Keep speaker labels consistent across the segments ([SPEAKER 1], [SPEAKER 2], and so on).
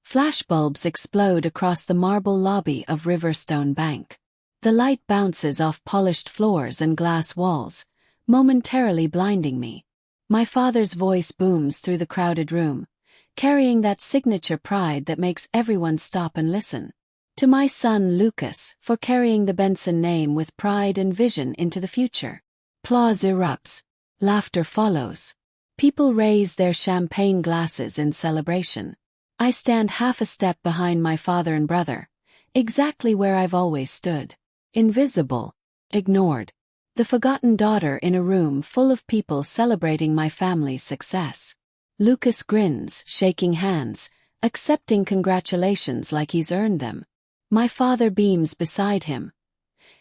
[SPEAKER 1] Flashbulbs explode across the marble lobby of Riverstone Bank. The light bounces off polished floors and glass walls, momentarily blinding me. My father's voice booms through the crowded room, carrying that signature pride that makes everyone stop and listen. To my son Lucas, for carrying the Benson name with pride and vision into the future. Applause erupts. Laughter follows. People raise their champagne glasses in celebration. I stand half a step behind my father and brother, exactly where I've always stood. Invisible. Ignored. The forgotten daughter in a room full of people celebrating my family's success. Lucas grins, shaking hands, accepting congratulations like he's earned them. My father beams beside him,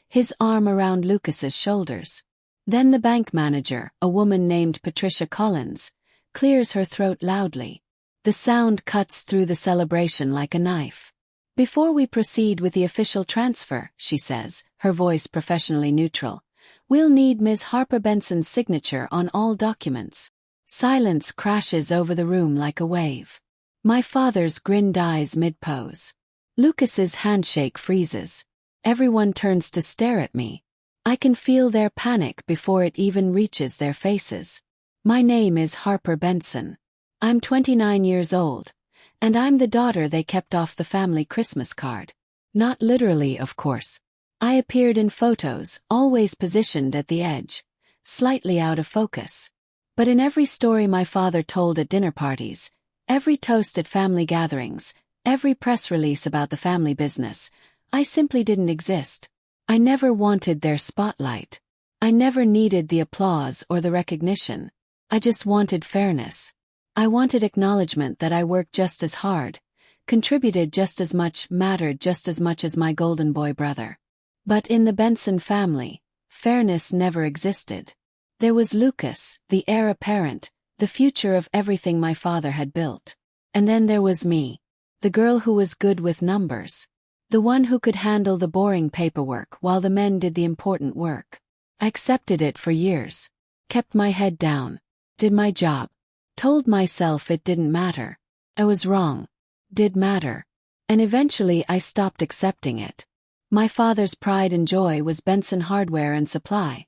[SPEAKER 1] his arm around Lucas's shoulders. Then the bank manager, a woman named Patricia Collins, clears her throat loudly. The sound cuts through the celebration like a knife. "Before we proceed with the official transfer," she says, her voice professionally neutral, "we'll need Ms. Harper Benson's signature on all documents." Silence crashes over the room like a wave. My father's grin dies mid-pose. Lucas's handshake freezes. Everyone turns to stare at me. I can feel their panic before it even reaches their faces. My name is Harper Benson. I'm 29 years old, and I'm the daughter they kept off the family Christmas card. Not literally, of course. I appeared in photos, always positioned at the edge, slightly out of focus. But in every story my father told at dinner parties, every toast at family gatherings, every press release about the family business, I simply didn't exist. I never wanted their spotlight. I never needed the applause or the recognition. I just wanted fairness. I wanted acknowledgement that I worked just as hard, contributed just as much, mattered just as much as my golden boy brother. But in the Benson family, fairness never existed. There was Lucas, the heir apparent, the future of everything my father had built. And then there was me. The girl who was good with numbers. The one who could handle the boring paperwork while the men did the important work. I accepted it for years. Kept my head down. Did my job. Told myself it didn't matter. I was wrong. Did matter. And eventually I stopped accepting it. My father's pride and joy was Benson Hardware and Supply,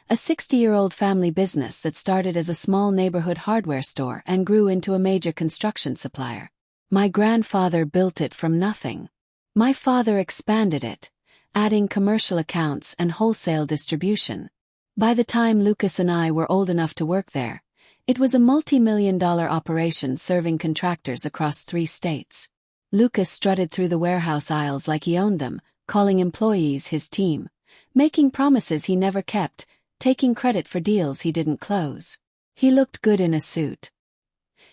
[SPEAKER 1] a 60-year-old family business that started as a small neighborhood hardware store and grew into a major construction supplier. My grandfather built it from nothing. My father expanded it, adding commercial accounts and wholesale distribution. By the time Lucas and I were old enough to work there, it was a multi-million-dollar operation serving contractors across 3 states. Lucas strutted through the warehouse aisles like he owned them, calling employees his team, making promises he never kept, taking credit for deals he didn't close. He looked good in a suit.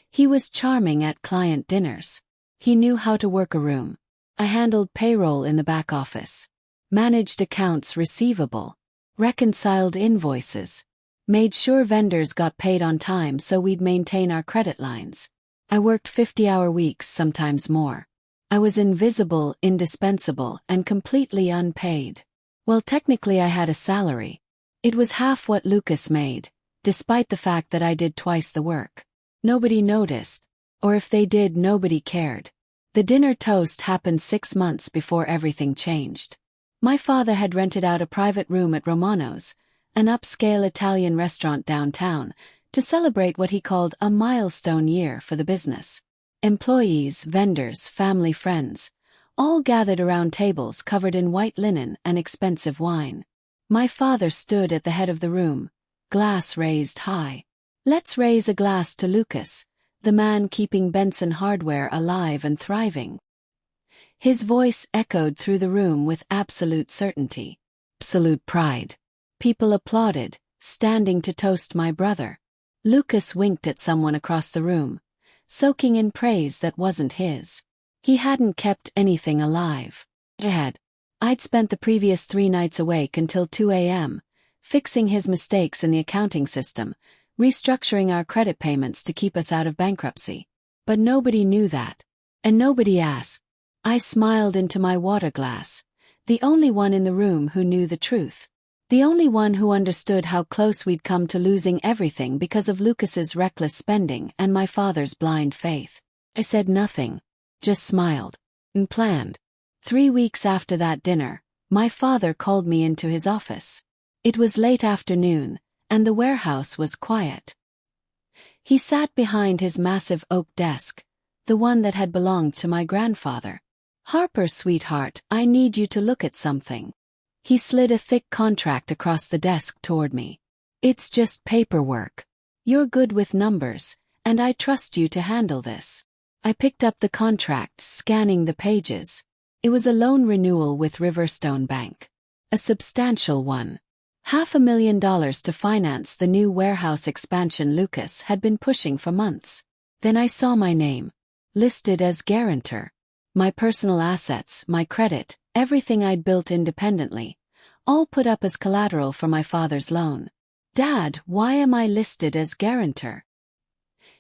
[SPEAKER 1] He was charming at client dinners. He knew how to work a room. I handled payroll in the back office, managed accounts receivable, reconciled invoices, made sure vendors got paid on time so we'd maintain our credit lines. I worked 50-hour weeks, sometimes more. I was invisible, indispensable, and completely unpaid. Well, technically I had a salary. It was half what Lucas made, despite the fact that I did twice the work. Nobody noticed, or if they did, nobody cared. The dinner toast happened 6 months before everything changed. My father had rented out a private room at Romano's, an upscale Italian restaurant downtown, to celebrate what he called a milestone year for the business. Employees, vendors, family friends, all gathered around tables covered in white linen and expensive wine. My father stood at the head of the room, glass raised high. "Let's raise a glass to Lucas, the man keeping Benson Hardware alive and thriving." His voice echoed through the room with absolute certainty, absolute pride. People applauded, standing to toast my brother. Lucas winked at someone across the room, soaking in praise that wasn't his. He hadn't kept anything alive. I'd spent the previous 3 nights awake until 2 a.m., fixing his mistakes in the accounting system, restructuring our credit payments to keep us out of bankruptcy. But nobody knew that. And nobody asked. I smiled into my water glass, the only one in the room who knew the truth. The only one who understood how close we'd come to losing everything because of Lucas's reckless spending and my father's blind faith. I said nothing. Just smiled. And planned. 3 weeks after that dinner, my father called me into his office. It was late afternoon, and the warehouse was quiet. He sat behind his massive oak desk, the one that had belonged to my grandfather. "Harper, sweetheart, I need you to look at something." He slid a thick contract across the desk toward me. "It's just paperwork. You're good with numbers, and I trust you to handle this." I picked up the contract, scanning the pages. It was a loan renewal with Riverstone Bank. A substantial one. $500,000 to finance the new warehouse expansion Lucas had been pushing for months. Then I saw my name. Listed as guarantor. My personal assets, my credit, everything I'd built independently. All put up as collateral for my father's loan. "Dad, why am I listed as guarantor?"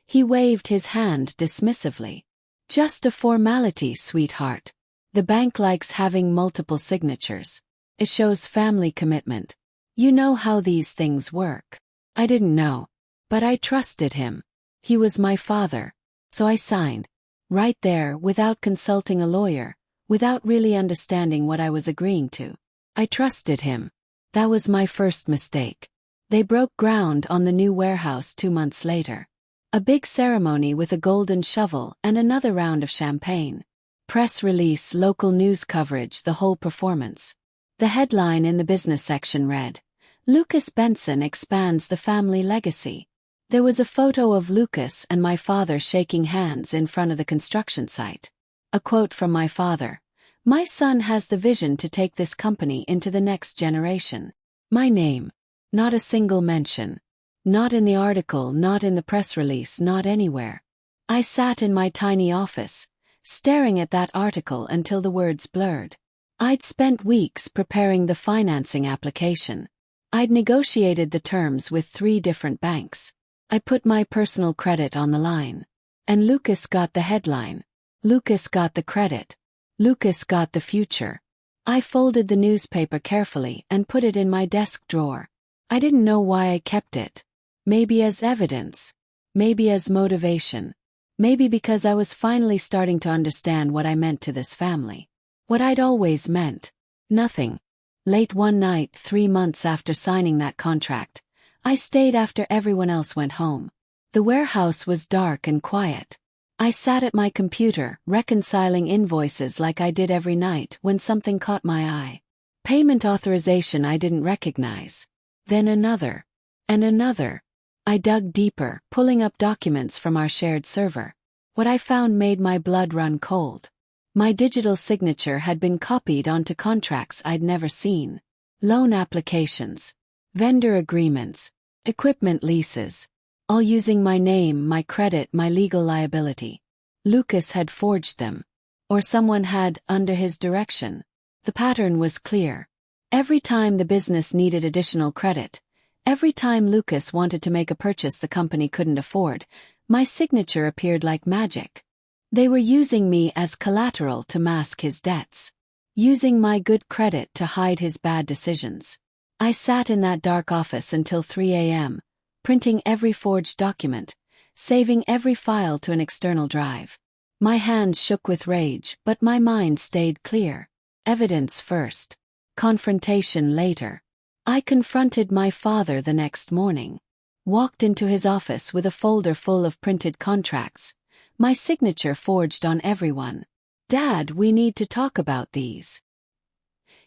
[SPEAKER 1] He waved his hand dismissively. "Just a formality, sweetheart. The bank likes having multiple signatures. It shows family commitment. You know how these things work." I didn't know. But I trusted him. He was my father. So I signed. Right there, without consulting a lawyer, without really understanding what I was agreeing to. I trusted him. That was my first mistake. They broke ground on the new warehouse 2 months later. A big ceremony with a golden shovel and another round of champagne. Press release, local news coverage, the whole performance. The headline in the business section read, "Lucas Benson expands the family legacy." There was a photo of Lucas and my father shaking hands in front of the construction site. A quote from my father, "My son has the vision to take this company into the next generation." My name. Not a single mention. Not in the article, not in the press release, not anywhere. I sat in my tiny office, staring at that article until the words blurred. I'd spent weeks preparing the financing application. I'd negotiated the terms with 3 different banks. I put my personal credit on the line. And Lucas got the headline. Lucas got the credit. Lucas got the future. I folded the newspaper carefully and put it in my desk drawer. I didn't know why I kept it. Maybe as evidence. Maybe as motivation. Maybe because I was finally starting to understand what I meant to this family. What I'd always meant. Nothing. Late one night, 3 months after signing that contract, I stayed after everyone else went home. The warehouse was dark and quiet. I sat at my computer, reconciling invoices like I did every night when something caught my eye. Payment authorization I didn't recognize. Then another. And another. I dug deeper, pulling up documents from our shared server. What I found made my blood run cold. My digital signature had been copied onto contracts I'd never seen. Loan applications. Vendor agreements. Equipment leases. All using my name, my credit, my legal liability. Lucas had forged them. Or someone had, under his direction. The pattern was clear. Every time the business needed additional credit, every time Lucas wanted to make a purchase the company couldn't afford, my signature appeared like magic. They were using me as collateral to mask his debts. Using my good credit to hide his bad decisions. I sat in that dark office until 3 a.m., printing every forged document, saving every file to an external drive. My hands shook with rage, but my mind stayed clear. Evidence first. Confrontation later. I confronted my father the next morning. Walked into his office with a folder full of printed contracts. My signature forged on everyone. "Dad, we need to talk about these."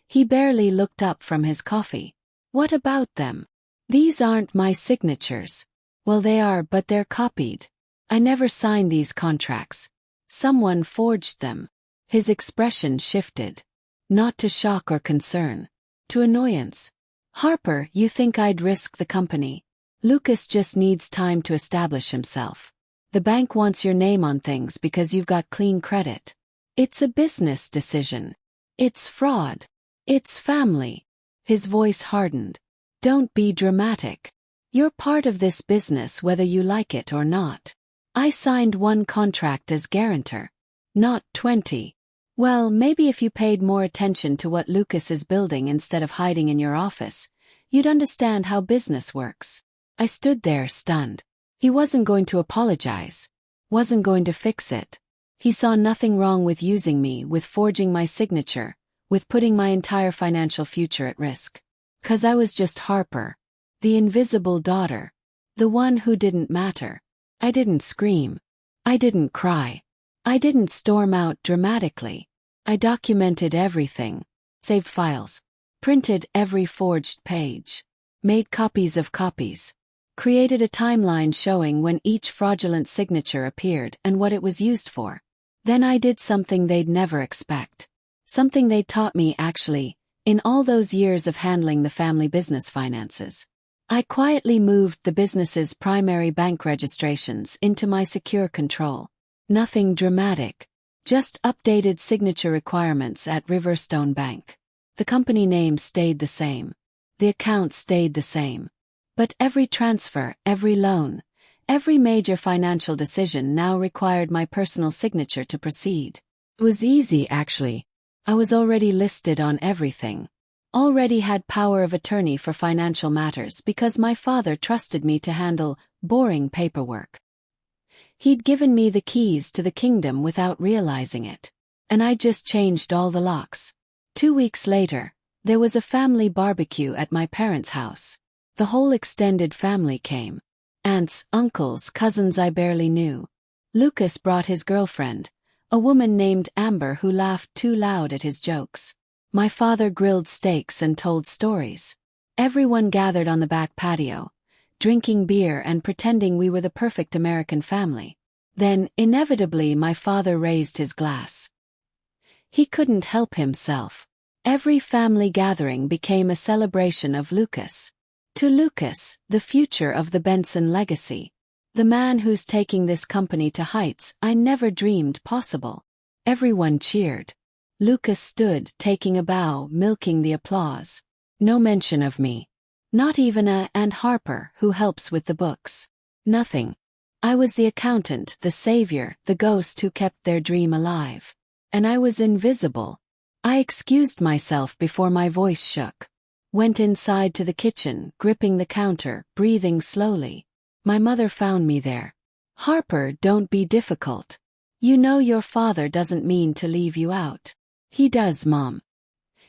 [SPEAKER 1] He barely looked up from his coffee. "What about them? These aren't my signatures." "Well, they are, but they're copied. I never signed these contracts. Someone forged them." His expression shifted. Not to shock or concern. To annoyance. "Harper, you think I'd risk the company? Lucas just needs time to establish himself. The bank wants your name on things because you've got clean credit. It's a business decision. It's fraud. It's family." His voice hardened. "Don't be dramatic. You're part of this business whether you like it or not. I signed 1 contract as guarantor. Not 20. Well, maybe if you paid more attention to what Lucas is building instead of hiding in your office, you'd understand how business works." I stood there stunned. He wasn't going to apologize. Wasn't going to fix it. He saw nothing wrong with using me, with forging my signature, with putting my entire financial future at risk. 'Cause I was just Harper, the invisible daughter, the one who didn't matter. I didn't scream. I didn't cry. I didn't storm out dramatically. I documented everything, saved files, printed every forged page, made copies of copies, created a timeline showing when each fraudulent signature appeared and what it was used for. Then I did something they'd never expect. Something they taught me actually, in all those years of handling the family business finances. I quietly moved the business's primary bank registrations into my secure control. Nothing dramatic. Just updated signature requirements at Riverstone Bank. The company name stayed the same. The account stayed the same. But every transfer, every loan, every major financial decision now required my personal signature to proceed. It was easy, actually. I was already listed on everything. Already had power of attorney for financial matters because my father trusted me to handle boring paperwork. He'd given me the keys to the kingdom without realizing it. And I just changed all the locks. 2 weeks later, there was a family barbecue at my parents' house. The whole extended family came. Aunts, uncles, cousins I barely knew. Lucas brought his girlfriend, a woman named Amber who laughed too loud at his jokes. My father grilled steaks and told stories. Everyone gathered on the back patio, drinking beer and pretending we were the perfect American family. Then, inevitably, my father raised his glass. He couldn't help himself. Every family gathering became a celebration of Lucas. To Lucas, the future of the Benson legacy. The man who's taking this company to heights I never dreamed possible. Everyone cheered. Lucas stood, taking a bow, milking the applause. No mention of me. Not even and Harper, who helps with the books. Nothing. I was the accountant, the savior, the ghost who kept their dream alive. And I was invisible. I excused myself before my voice shook. Went inside to the kitchen, gripping the counter, breathing slowly. My mother found me there. Harper, don't be difficult. You know your father doesn't mean to leave you out. He does, Mom.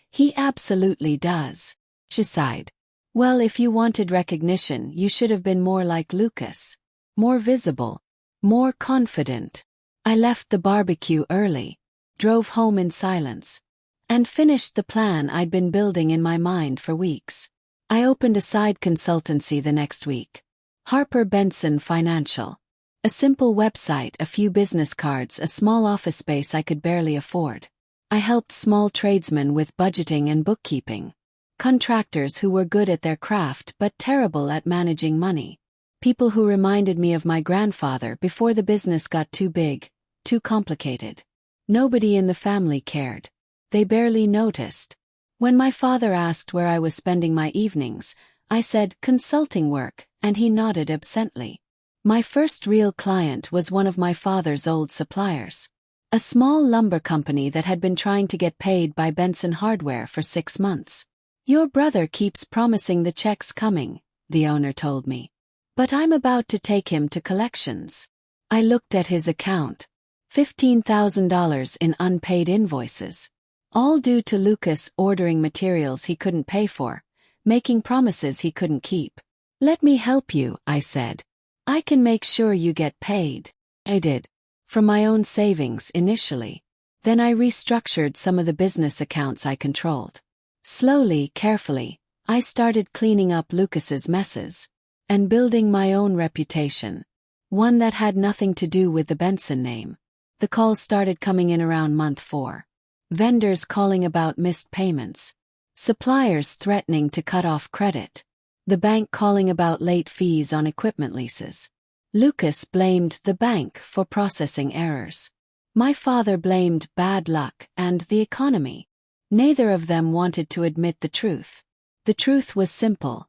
[SPEAKER 1] He absolutely does. She sighed. Well, if you wanted recognition, you should have been more like Lucas. More visible. More confident. I left the barbecue early. Drove home in silence. And finished the plan I'd been building in my mind for weeks. I opened a side consultancy the next week. Harper Benson Financial. A simple website, a few business cards, a small office space I could barely afford. I helped small tradesmen with budgeting and bookkeeping. Contractors who were good at their craft but terrible at managing money. People who reminded me of my grandfather before the business got too big, too complicated. Nobody in the family cared. They barely noticed. When my father asked where I was spending my evenings, I said consulting work, and he nodded absently. My first real client was one of my father's old suppliers. A small lumber company that had been trying to get paid by Benson Hardware for 6 months. Your brother keeps promising the check's coming, the owner told me. But I'm about to take him to collections. I looked at his account. $15,000 in unpaid invoices. All due to Lucas ordering materials he couldn't pay for, making promises he couldn't keep. Let me help you, I said. I can make sure you get paid. I did. From my own savings initially. Then I restructured some of the business accounts I controlled. Slowly, carefully, I started cleaning up Lucas's messes. And building my own reputation. One that had nothing to do with the Benson name. The calls started coming in around month 4. Vendors calling about missed payments. Suppliers threatening to cut off credit. The bank calling about late fees on equipment leases. Lucas blamed the bank for processing errors. My father blamed bad luck and the economy. Neither of them wanted to admit the truth. The truth was simple.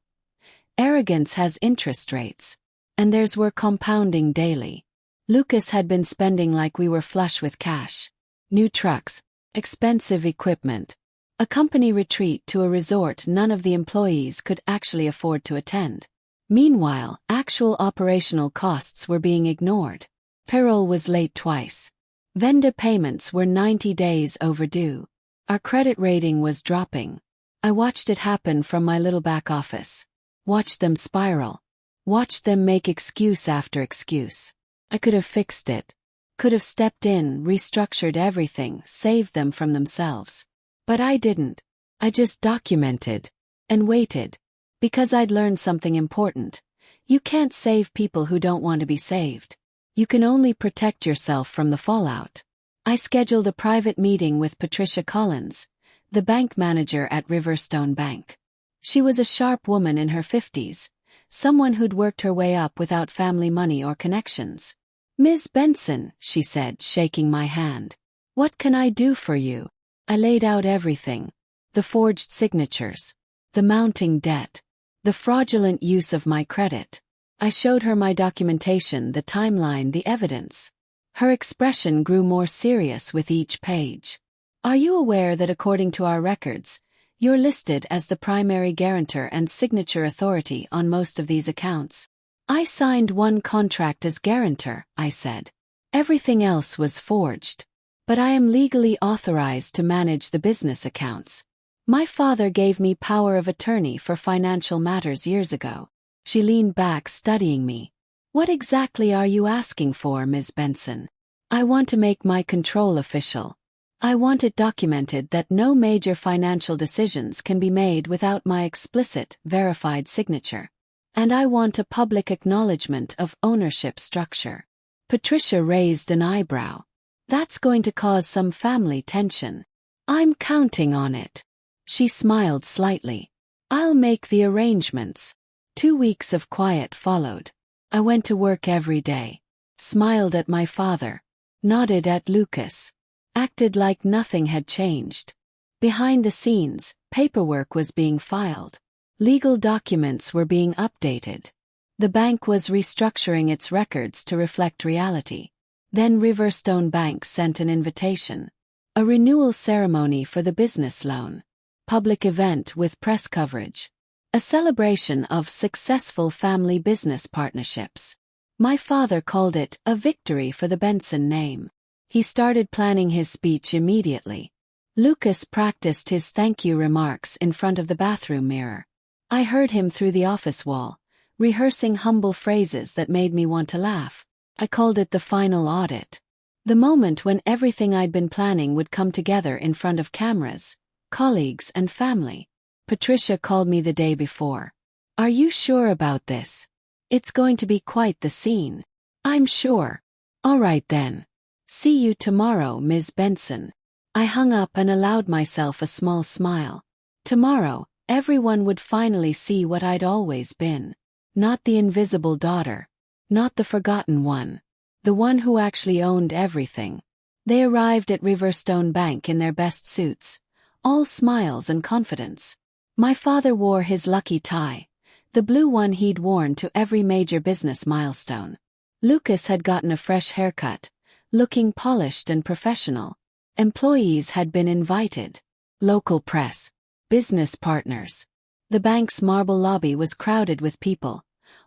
[SPEAKER 1] Arrogance has interest rates. And theirs were compounding daily. Lucas had been spending like we were flush with cash. New trucks, expensive equipment, a company retreat to a resort none of the employees could actually afford to attend. Meanwhile, actual operational costs were being ignored. Payroll was late twice. Vendor payments were 90 days overdue. Our credit rating was dropping. I watched it happen from my little back office. Watched them spiral. Watched them make excuse after excuse. I could have fixed it. Could have stepped in, restructured everything, saved them from themselves. But I didn't. I just documented. And waited. Because I'd learned something important. You can't save people who don't want to be saved. You can only protect yourself from the fallout. I scheduled a private meeting with Patricia Collins, the bank manager at Riverstone Bank. She was a sharp woman in her 50s, someone who'd worked her way up without family money or connections. "Ms. Benson," she said, shaking my hand. "What can I do for you?" I laid out everything. The forged signatures. The mounting debt. The fraudulent use of my credit. I showed her my documentation, the timeline, the evidence. Her expression grew more serious with each page. "Are you aware that according to our records, you're listed as the primary guarantor and signature authority on most of these accounts?" "I signed one contract as guarantor," I said. "Everything else was forged. But I am legally authorized to manage the business accounts. My father gave me power of attorney for financial matters years ago." She leaned back, studying me. "What exactly are you asking for, Ms. Benson?" "I want to make my control official. I want it documented that no major financial decisions can be made without my explicit, verified signature. And I want a public acknowledgement of ownership structure." Patricia raised an eyebrow. "That's going to cause some family tension." "I'm counting on it." She smiled slightly. "I'll make the arrangements." 2 weeks of quiet followed. I went to work every day. Smiled at my father. Nodded at Lucas. Acted like nothing had changed. Behind the scenes, paperwork was being filed. Legal documents were being updated. The bank was restructuring its records to reflect reality. Then Riverstone Bank sent an invitation. A renewal ceremony for the business loan. Public event with press coverage. A celebration of successful family business partnerships. My father called it a victory for the Benson name. He started planning his speech immediately. Lucas practiced his thank you remarks in front of the bathroom mirror. I heard him through the office wall, rehearsing humble phrases that made me want to laugh. I called it the final audit. The moment when everything I'd been planning would come together in front of cameras, colleagues, and family. Patricia called me the day before. "Are you sure about this? It's going to be quite the scene." "I'm sure." "All right then. See you tomorrow, Ms. Benson." I hung up and allowed myself a small smile. Tomorrow, everyone would finally see what I'd always been. Not the invisible daughter. Not the forgotten one. The one who actually owned everything. They arrived at Riverstone Bank in their best suits, all smiles and confidence. My father wore his lucky tie, the blue one he'd worn to every major business milestone. Lucas had gotten a fresh haircut, looking polished and professional. Employees had been invited. Local press. Business partners. The bank's marble lobby was crowded with people,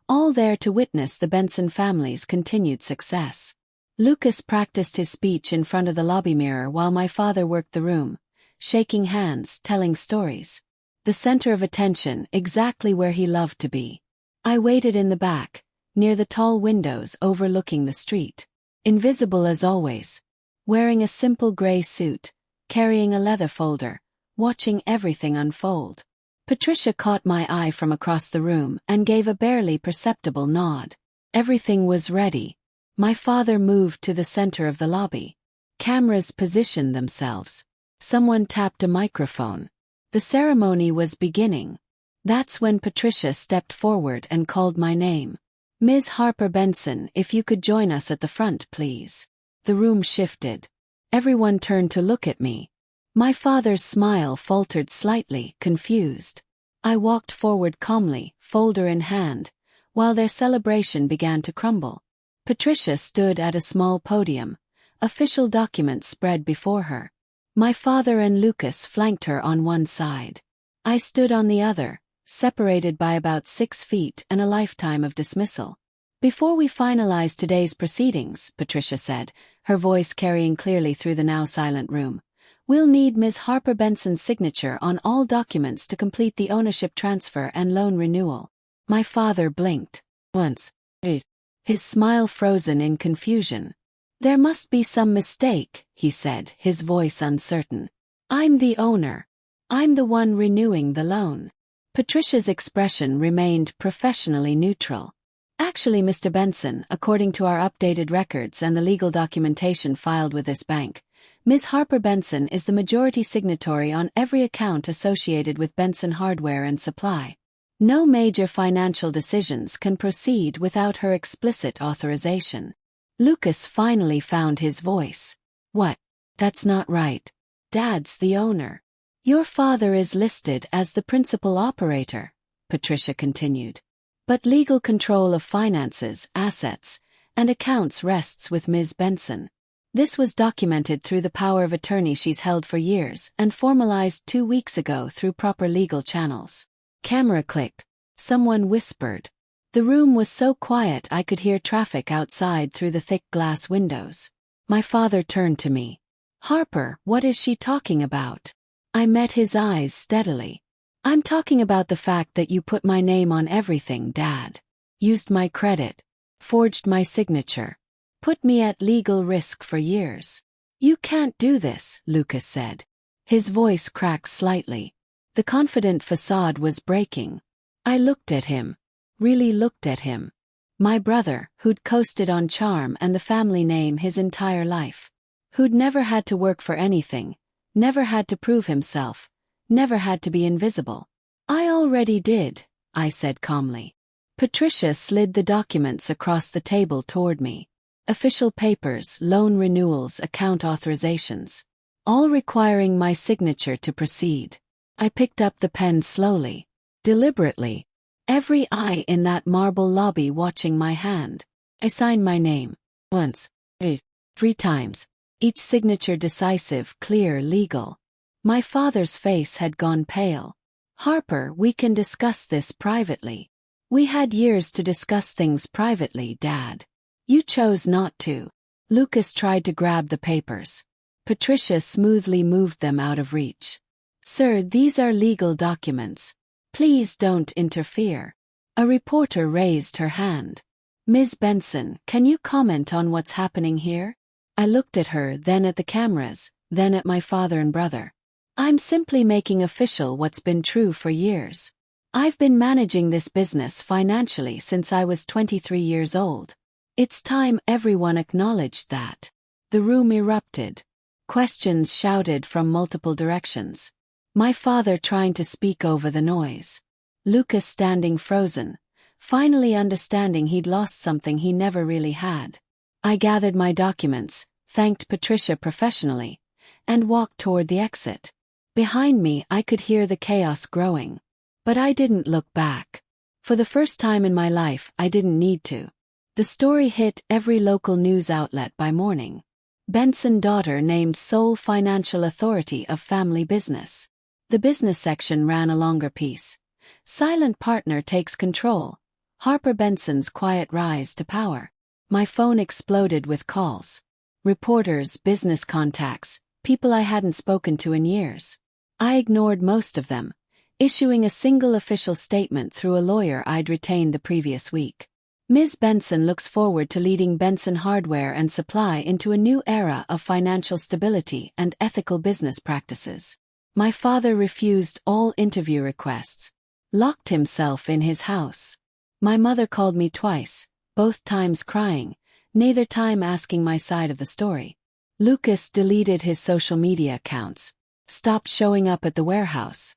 [SPEAKER 1] all there to witness the Benson family's continued success. Lucas practiced his speech in front of the lobby mirror while my father worked the room, shaking hands, telling stories. The center of attention, exactly where he loved to be. I waited in the back, near the tall windows overlooking the street. Invisible as always. Wearing a simple gray suit, carrying a leather folder, watching everything unfold. Patricia caught my eye from across the room and gave a barely perceptible nod. Everything was ready. My father moved to the center of the lobby. Cameras positioned themselves. Someone tapped a microphone. The ceremony was beginning. That's when Patricia stepped forward and called my name. "Ms. Harper Benson, if you could join us at the front, please." The room shifted. Everyone turned to look at me. My father's smile faltered slightly, confused. I walked forward calmly, folder in hand, while their celebration began to crumble. Patricia stood at a small podium, official documents spread before her. My father and Lucas flanked her on one side. I stood on the other, separated by about 6 feet and a lifetime of dismissal. "Before we finalize today's proceedings," Patricia said, her voice carrying clearly through the now silent room. "We'll need Ms. Harper Benson's signature on all documents to complete the ownership transfer and loan renewal." My father blinked. Once. His smile frozen in confusion. "There must be some mistake," he said, his voice uncertain. "I'm the owner. I'm the one renewing the loan." Patricia's expression remained professionally neutral. "Actually, Mr. Benson, according to our updated records and the legal documentation filed with this bank, Ms. Harper Benson is the majority signatory on every account associated with Benson Hardware and Supply. No major financial decisions can proceed without her explicit authorization." Lucas finally found his voice. "What? That's not right. Dad's the owner." "Your father is listed as the principal operator," Patricia continued. "But legal control of finances, assets, and accounts rests with Ms. Benson. This was documented through the power of attorney she's held for years and formalized 2 weeks ago through proper legal channels." Camera clicked. Someone whispered. The room was so quiet I could hear traffic outside through the thick glass windows. My father turned to me. "Harper, what is she talking about?" I met his eyes steadily. "I'm talking about the fact that you put my name on everything, Dad. Used my credit. Forged my signature. Put me at legal risk for years." "You can't do this," Lucas said. His voice cracked slightly. The confident facade was breaking. I looked at him. Really looked at him. My brother, who'd coasted on charm and the family name his entire life. Who'd never had to work for anything. Never had to prove himself. Never had to be invisible. "I already did," I said calmly. Patricia slid the documents across the table toward me. Official papers, loan renewals, account authorizations. All requiring my signature to proceed. I picked up the pen slowly. Deliberately. Every eye in that marble lobby watching my hand. I signed my name. Once. 3 times. Each signature decisive, clear, legal. My father's face had gone pale. "Harper, we can discuss this privately." "We had years to discuss things privately, Dad. You chose not to." Lucas tried to grab the papers. Patricia smoothly moved them out of reach. "Sir, these are legal documents. Please don't interfere." A reporter raised her hand. "Ms. Benson, can you comment on what's happening here?" I looked at her, then at the cameras, then at my father and brother. "I'm simply making official what's been true for years. I've been managing this business financially since I was 23 years old. It's time everyone acknowledged that." The room erupted. Questions shouted from multiple directions. My father trying to speak over the noise. Lucas standing frozen, finally understanding he'd lost something he never really had. I gathered my documents, thanked Patricia professionally, and walked toward the exit. Behind me I could hear the chaos growing. But I didn't look back. For the first time in my life, I didn't need to. The story hit every local news outlet by morning. Benson daughter named sole financial authority of family business. The business section ran a longer piece. Silent partner takes control. Harper Benson's quiet rise to power. My phone exploded with calls. Reporters, business contacts, people I hadn't spoken to in years. I ignored most of them, issuing a single official statement through a lawyer I'd retained the previous week. Ms. Benson looks forward to leading Benson Hardware and Supply into a new era of financial stability and ethical business practices. My father refused all interview requests. Locked himself in his house. My mother called me twice, both times crying, neither time asking my side of the story. Lucas deleted his social media accounts. Stopped showing up at the warehouse.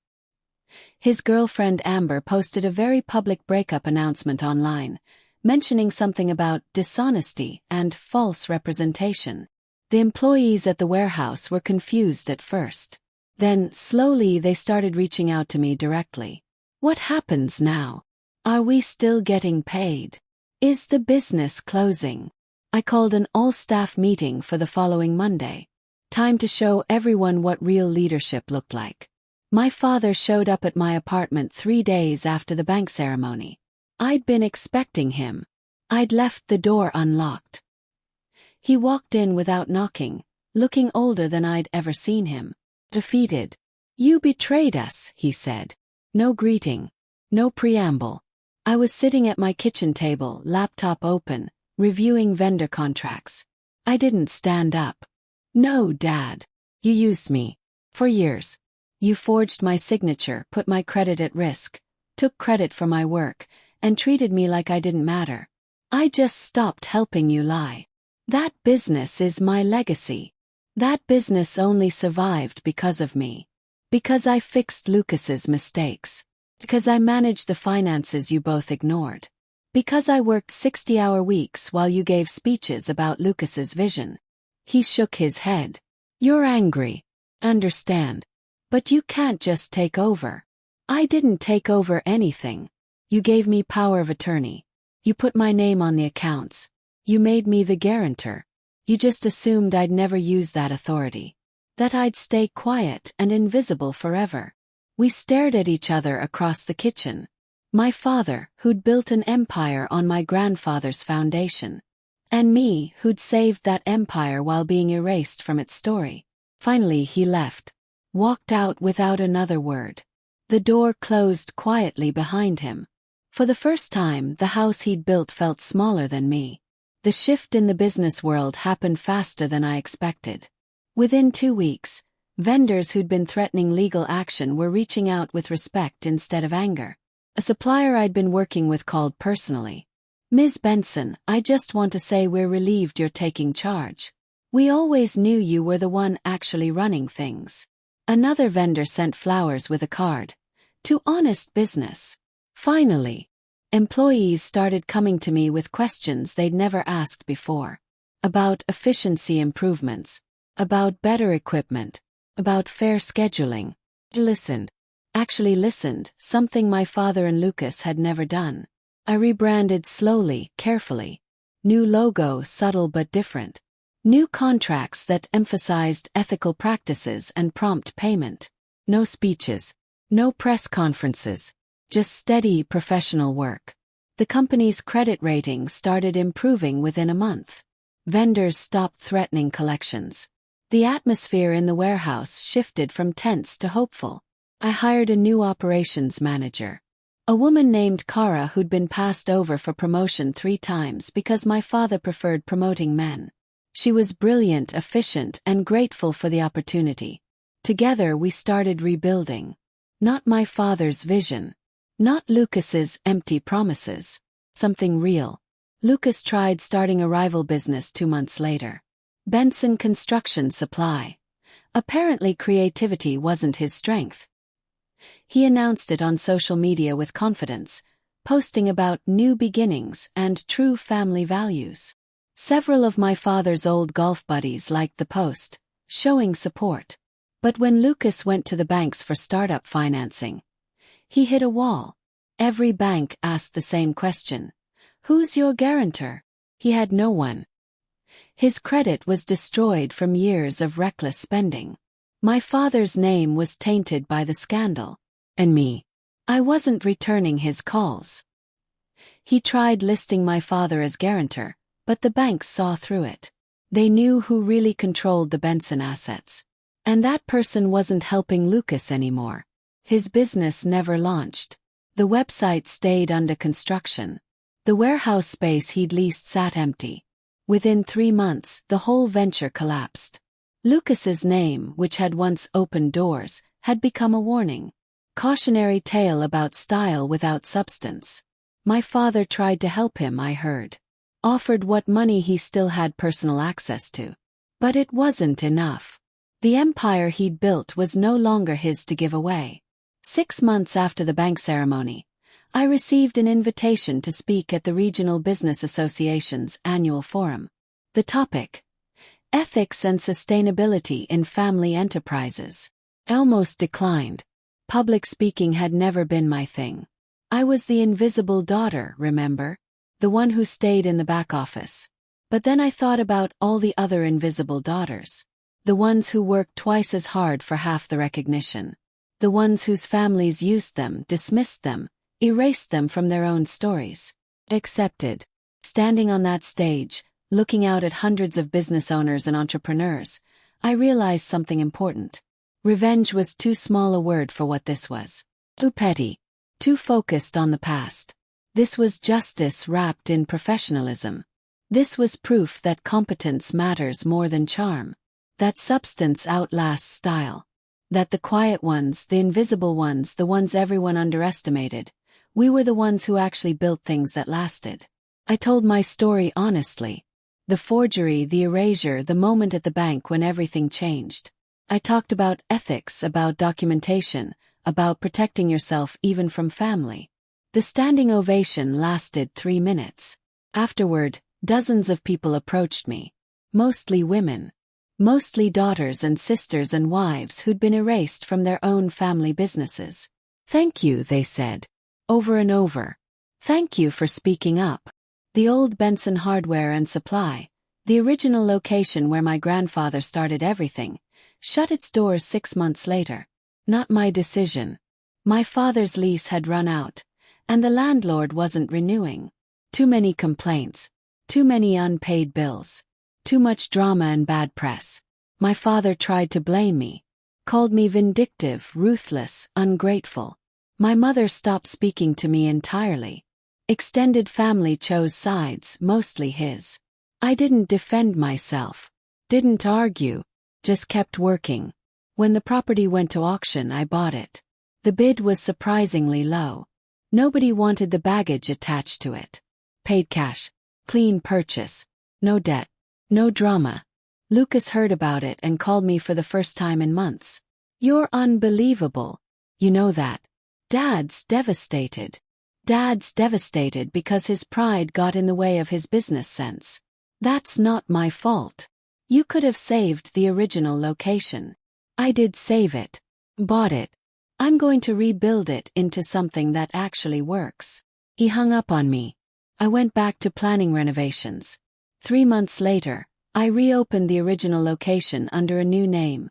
[SPEAKER 1] His girlfriend Amber posted a very public breakup announcement online, mentioning something about dishonesty and false representation. The employees at the warehouse were confused at first. Then, slowly, they started reaching out to me directly. "What happens now? Are we still getting paid? Is the business closing?" I called an all-staff meeting for the following Monday. Time to show everyone what real leadership looked like. My father showed up at my apartment 3 days after the bank ceremony. I'd been expecting him. I'd left the door unlocked. He walked in without knocking, looking older than I'd ever seen him. Defeated. "You betrayed us," he said. No greeting. No preamble. I was sitting at my kitchen table, laptop open, reviewing vendor contracts. I didn't stand up. "No, Dad. You used me. For years. You forged my signature, put my credit at risk, took credit for my work, and treated me like I didn't matter. I just stopped helping you lie. That business is my legacy. That business only survived because of me. Because I fixed Lucas's mistakes. Because I managed the finances you both ignored. Because I worked 60-hour weeks while you gave speeches about Lucas's vision." He shook his head. "You're angry. Understand. But you can't just take over." "I didn't take over anything. You gave me power of attorney. You put my name on the accounts. You made me the guarantor. You just assumed I'd never use that authority. That I'd stay quiet and invisible forever." We stared at each other across the kitchen. My father, who'd built an empire on my grandfather's foundation. And me, who'd saved that empire while being erased from its story. Finally he left. Walked out without another word. The door closed quietly behind him. For the first time, the house he'd built felt smaller than me. The shift in the business world happened faster than I expected. Within 2 weeks, vendors who'd been threatening legal action were reaching out with respect instead of anger. A supplier I'd been working with called personally. "Ms. Benson, I just want to say we're relieved you're taking charge. We always knew you were the one actually running things." Another vendor sent flowers with a card. "To honest business." Finally, employees started coming to me with questions they'd never asked before. About efficiency improvements. About better equipment. About fair scheduling. Actually listened, something my father and Lucas had never done. I rebranded slowly, carefully. New logo, subtle but different. New contracts that emphasized ethical practices and prompt payment. No speeches. No press conferences. Just steady, professional work. The company's credit rating started improving within a month. Vendors stopped threatening collections. The atmosphere in the warehouse shifted from tense to hopeful. I hired a new operations manager. A woman named Kara who'd been passed over for promotion 3 times because my father preferred promoting men. She was brilliant, efficient, and grateful for the opportunity. Together we started rebuilding. Not my father's vision. Not Lucas's empty promises. Something real. Lucas tried starting a rival business 2 months later. Benson Construction Supply. Apparently creativity wasn't his strength. He announced it on social media with confidence, posting about new beginnings and true family values. Several of my father's old golf buddies liked the post, showing support. But when Lucas went to the banks for startup financing, he hit a wall. Every bank asked the same question. "Who's your guarantor?" He had no one. His credit was destroyed from years of reckless spending. My father's name was tainted by the scandal. And me. I wasn't returning his calls. He tried listing my father as guarantor, but the banks saw through it. They knew who really controlled the Benson assets. And that person wasn't helping Lucas anymore. His business never launched. The website stayed under construction. The warehouse space he'd leased sat empty. Within 3 months, the whole venture collapsed. Lucas's name, which had once opened doors, had become a warning. Cautionary tale about style without substance. My father tried to help him, I heard. Offered what money he still had personal access to. But it wasn't enough. The empire he'd built was no longer his to give away. 6 months after the bank ceremony, I received an invitation to speak at the Regional Business Association's annual forum. The topic: Ethics and Sustainability in Family Enterprises. I almost declined. Public speaking had never been my thing. I was the invisible daughter, remember? The one who stayed in the back office. But then I thought about all the other invisible daughters. The ones who worked twice as hard for half the recognition. The ones whose families used them, dismissed them, erased them from their own stories. Accepted. Standing on that stage, Looking out at hundreds of business owners and entrepreneurs, I realized something important. Revenge was too small a word for what this was. Too petty. Too focused on the past. This was justice wrapped in professionalism. This was proof that competence matters more than charm. That substance outlasts style. That the quiet ones, the invisible ones, the ones everyone underestimated, we were the ones who actually built things that lasted. I told my story honestly. The forgery, the erasure, the moment at the bank when everything changed. I talked about ethics, about documentation, about protecting yourself even from family. The standing ovation lasted 3 minutes. Afterward, dozens of people approached me. Mostly women. Mostly daughters and sisters and wives who'd been erased from their own family businesses. "Thank you," they said. Over and over. "Thank you for speaking up." The old Benson Hardware and Supply, the original location where my grandfather started everything, shut its doors 6 months later. Not my decision. My father's lease had run out, and the landlord wasn't renewing. Too many complaints. Too many unpaid bills. Too much drama and bad press. My father tried to blame me. Called me vindictive, ruthless, ungrateful. My mother stopped speaking to me entirely. Extended family chose sides, mostly his. I didn't defend myself. Didn't argue. Just kept working. When the property went to auction, I bought it. The bid was surprisingly low. Nobody wanted the baggage attached to it. Paid cash. Clean purchase. No debt. No drama. Lucas heard about it and called me for the first time in months. "You're unbelievable. You know that." Dad's devastated. Dad's devastated because his pride got in the way of his business sense. "That's not my fault. You could have saved the original location." "I did save it. Bought it. I'm going to rebuild it into something that actually works." He hung up on me. I went back to planning renovations. 3 months later, I reopened the original location under a new name.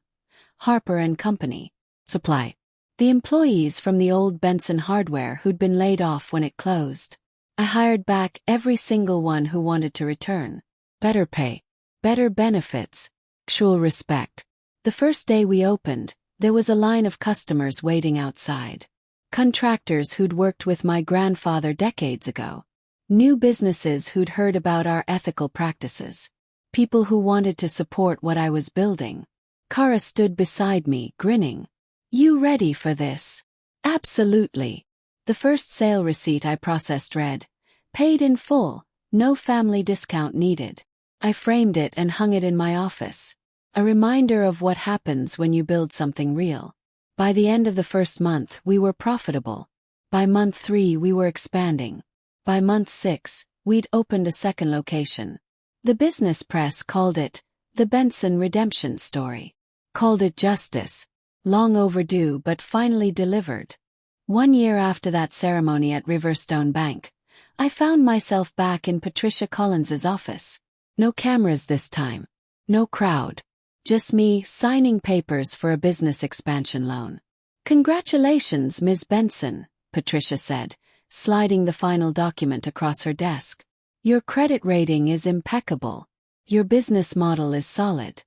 [SPEAKER 1] Harper & Company. Supply. The employees from the old Benson Hardware who'd been laid off when it closed. I hired back every single one who wanted to return. Better pay. Better benefits. Actual respect. The first day we opened, there was a line of customers waiting outside. Contractors who'd worked with my grandfather decades ago. New businesses who'd heard about our ethical practices. People who wanted to support what I was building. Kara stood beside me, grinning. "You ready for this?" "Absolutely." The first sale receipt I processed read, "Paid in full, no family discount needed." I framed it and hung it in my office. A reminder of what happens when you build something real. By the end of the first month, we were profitable. By month 3, we were expanding. By month 6, we'd opened a second location. The business press called it the Benson redemption story. Called it justice. Long overdue but finally delivered. 1 year after that ceremony at Riverstone Bank, I found myself back in Patricia Collins's office. No cameras this time. No crowd. Just me signing papers for a business expansion loan. "Congratulations, Ms. Benson," Patricia said, sliding the final document across her desk. "Your credit rating is impeccable. Your business model is solid.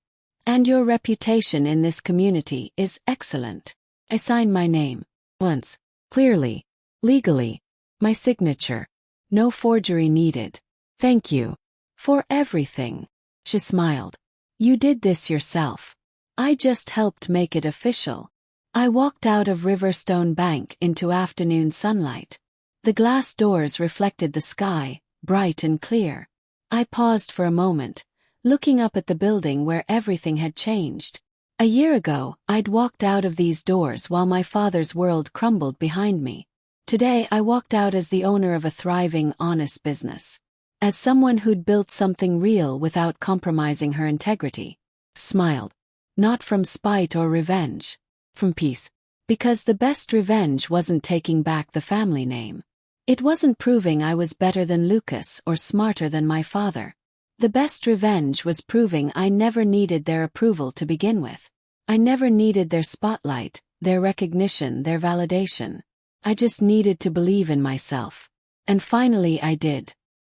[SPEAKER 1] And your reputation in this community is excellent." I signed my name. Once. Clearly. Legally. My signature. No forgery needed. "Thank you. For everything." She smiled. "You did this yourself. I just helped make it official." I walked out of Riverstone Bank into afternoon sunlight. The glass doors reflected the sky, bright and clear. I paused for a moment, looking up at the building where everything had changed. A year ago, I'd walked out of these doors while my father's world crumbled behind me. Today I walked out as the owner of a thriving, honest business. As someone who'd built something real without compromising her integrity. Smiled. Not from spite or revenge. From peace. Because the best revenge wasn't taking back the family name. It wasn't proving I was better than Lucas or smarter than my father. The best revenge was proving I never needed their approval to begin with. I never needed their spotlight, their recognition, their validation. I just needed to believe in myself. And finally I did.